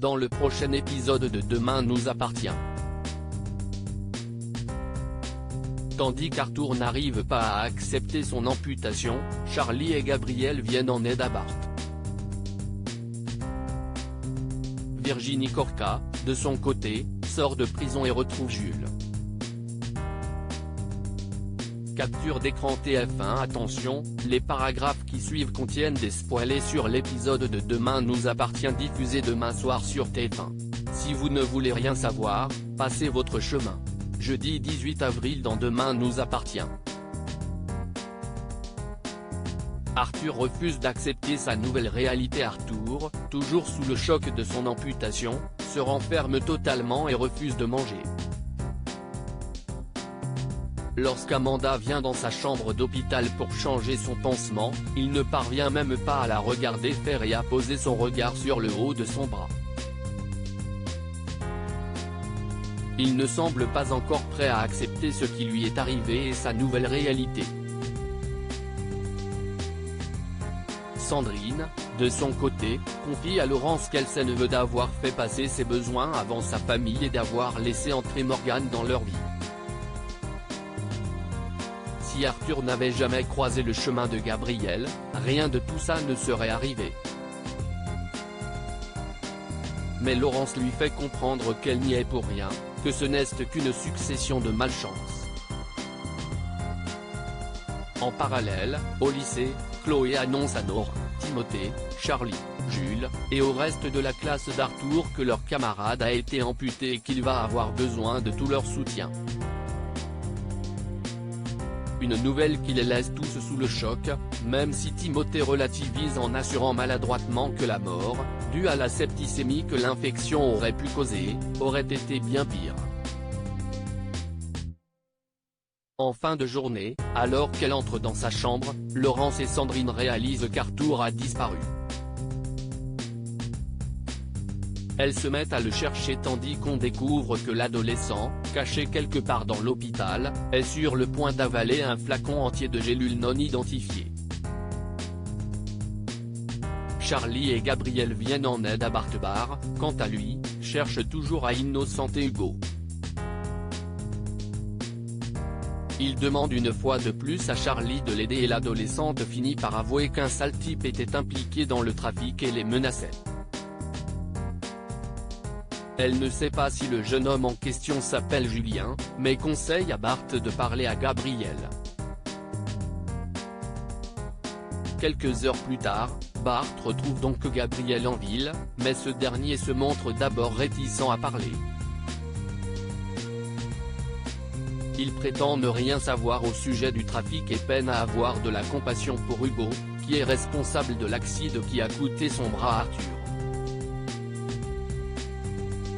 dans le prochain épisode de Demain nous appartient. Tandis qu'Arthur n'arrive pas à accepter son amputation, Charlie et Gabriel viennent en aide à Bart. Virginie Corca, de son côté, sort de prison et retrouve Jules. Capture d'écran TF1. Attention, les paragraphes qui suivent contiennent des spoilers sur l'épisode de Demain nous appartient diffusé demain soir sur TF1. Si vous ne voulez rien savoir, passez votre chemin. Jeudi 18 avril dans Demain nous appartient. Arthur refuse d'accepter sa nouvelle réalité. Arthur, toujours sous le choc de son amputation, se renferme totalement et refuse de manger. Lorsqu'Amanda vient dans sa chambre d'hôpital pour changer son pansement, il ne parvient même pas à la regarder faire et à poser son regard sur le haut de son bras. Il ne semble pas encore prêt à accepter ce qui lui est arrivé et sa nouvelle réalité. Sandrine, de son côté, confie à Laurence qu'elle se veut d'avoir fait passer ses besoins avant sa famille et d'avoir laissé entrer Morgane dans leur vie. Si Arthur n'avait jamais croisé le chemin de Gabriel, rien de tout ça ne serait arrivé. Mais Laurence lui fait comprendre qu'elle n'y est pour rien, que ce n'est qu'une succession de malchance. En parallèle, au lycée, Chloé annonce à Nora, Timothée, Charlie, Jules, et au reste de la classe d'Arthur que leur camarade a été amputé et qu'il va avoir besoin de tout leur soutien. Une nouvelle qui les laisse tous sous le choc, même si Timothée relativise en assurant maladroitement que la mort, due à la septicémie que l'infection aurait pu causer, aurait été bien pire. En fin de journée, alors qu'elle entre dans sa chambre, Laurence et Sandrine réalisent qu'Arthur a disparu. Elles se mettent à le chercher tandis qu'on découvre que l'adolescent, caché quelque part dans l'hôpital, est sur le point d'avaler un flacon entier de gélules non identifiées. Charlie et Gabriel viennent en aide à Bart. Bart, quant à lui, cherche toujours à innocenter Hugo. Il demande une fois de plus à Charlie de l'aider et l'adolescente finit par avouer qu'un sale type était impliqué dans le trafic et les menaçait. Elle ne sait pas si le jeune homme en question s'appelle Julien, mais conseille à Bart de parler à Gabriel. Quelques heures plus tard, Bart retrouve donc Gabriel en ville, mais ce dernier se montre d'abord réticent à parler. Il prétend ne rien savoir au sujet du trafic et peine à avoir de la compassion pour Hugo, qui est responsable de l'accident qui a coûté son bras à Arthur.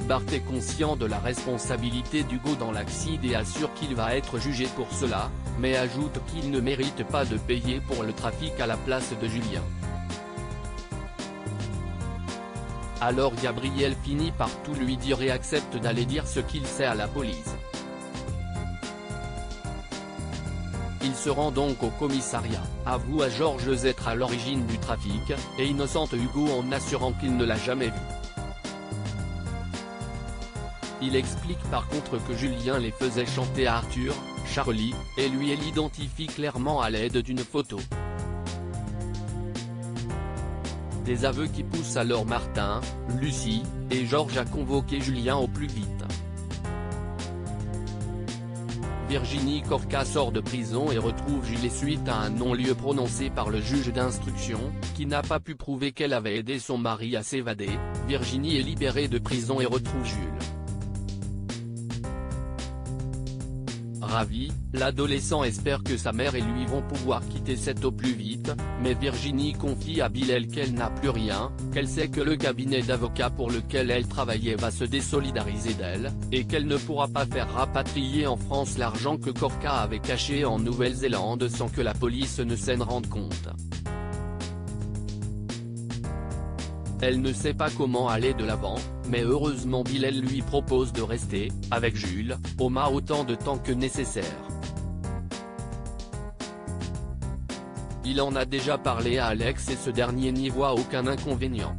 Bart est conscient de la responsabilité d'Hugo dans l'accident et assure qu'il va être jugé pour cela, mais ajoute qu'il ne mérite pas de payer pour le trafic à la place de Julien. Alors Gabriel finit par tout lui dire et accepte d'aller dire ce qu'il sait à la police. Il se rend donc au commissariat, avoue à Georges être à l'origine du trafic, et innocente Hugo en assurant qu'il ne l'a jamais vu. Il explique par contre que Julien les faisait chanter à Arthur, Charlie, et lui l'identifie clairement à l'aide d'une photo. Des aveux qui poussent alors Martin, Lucie, et Georges à convoquer Julien au plus vite. Virginie Corca sort de prison et retrouve Jules suite à un non-lieu prononcé par le juge d'instruction, qui n'a pas pu prouver qu'elle avait aidé son mari à s'évader. Virginie est libérée de prison et retrouve Jules. Ravi, l'adolescent espère que sa mère et lui vont pouvoir quitter cette au plus vite, mais Virginie confie à Bilal qu'elle n'a plus rien, qu'elle sait que le cabinet d'avocats pour lequel elle travaillait va se désolidariser d'elle, et qu'elle ne pourra pas faire rapatrier en France l'argent que Corca avait caché en Nouvelle-Zélande sans que la police ne s'en rende compte. Elle ne sait pas comment aller de l'avant, mais heureusement Bilal lui propose de rester, avec Jules, au moins autant de temps que nécessaire. Il en a déjà parlé à Alex et ce dernier n'y voit aucun inconvénient.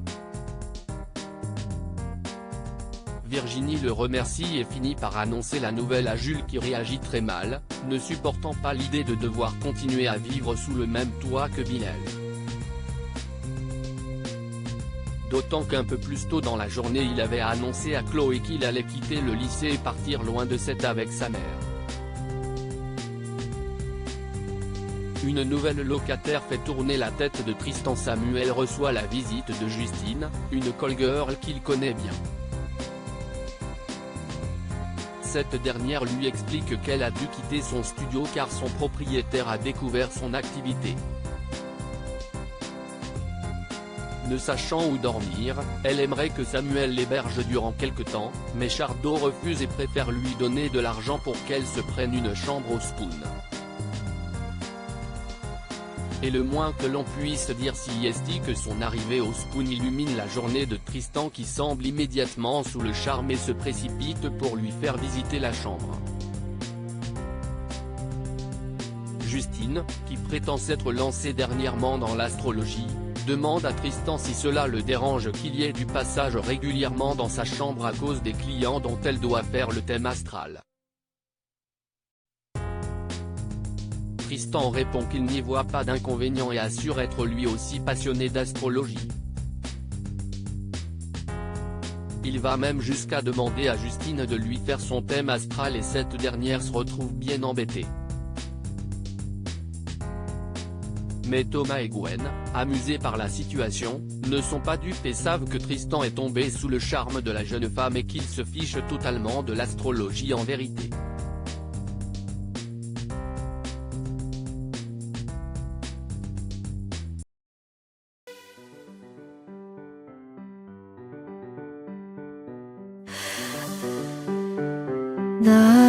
Virginie le remercie et finit par annoncer la nouvelle à Jules qui réagit très mal, ne supportant pas l'idée de devoir continuer à vivre sous le même toit que Bilal. D'autant qu'un peu plus tôt dans la journée il avait annoncé à Chloé qu'il allait quitter le lycée et partir loin de cette avec sa mère. Une nouvelle locataire fait tourner la tête de Tristan. Samuel reçoit la visite de Justine, une call girl qu'il connaît bien. Cette dernière lui explique qu'elle a dû quitter son studio car son propriétaire a découvert son activité. Ne sachant où dormir, elle aimerait que Samuel l'héberge durant quelque temps, mais Chardot refuse et préfère lui donner de l'argent pour qu'elle se prenne une chambre au Spoon. Et le moins que l'on puisse dire si est que son arrivée au Spoon illumine la journée de Tristan qui semble immédiatement sous le charme et se précipite pour lui faire visiter la chambre. Justine, qui prétend s'être lancée dernièrement dans l'astrologie, demande à Tristan si cela le dérange qu'il y ait du passage régulièrement dans sa chambre à cause des clients dont elle doit faire le thème astral. Tristan répond qu'il n'y voit pas d'inconvénient et assure être lui aussi passionné d'astrologie. Il va même jusqu'à demander à Justine de lui faire son thème astral et cette dernière se retrouve bien embêtée. Mais Thomas et Gwen, amusés par la situation, ne sont pas dupes et savent que Tristan est tombé sous le charme de la jeune femme et qu'il se fiche totalement de l'astrologie en vérité. 나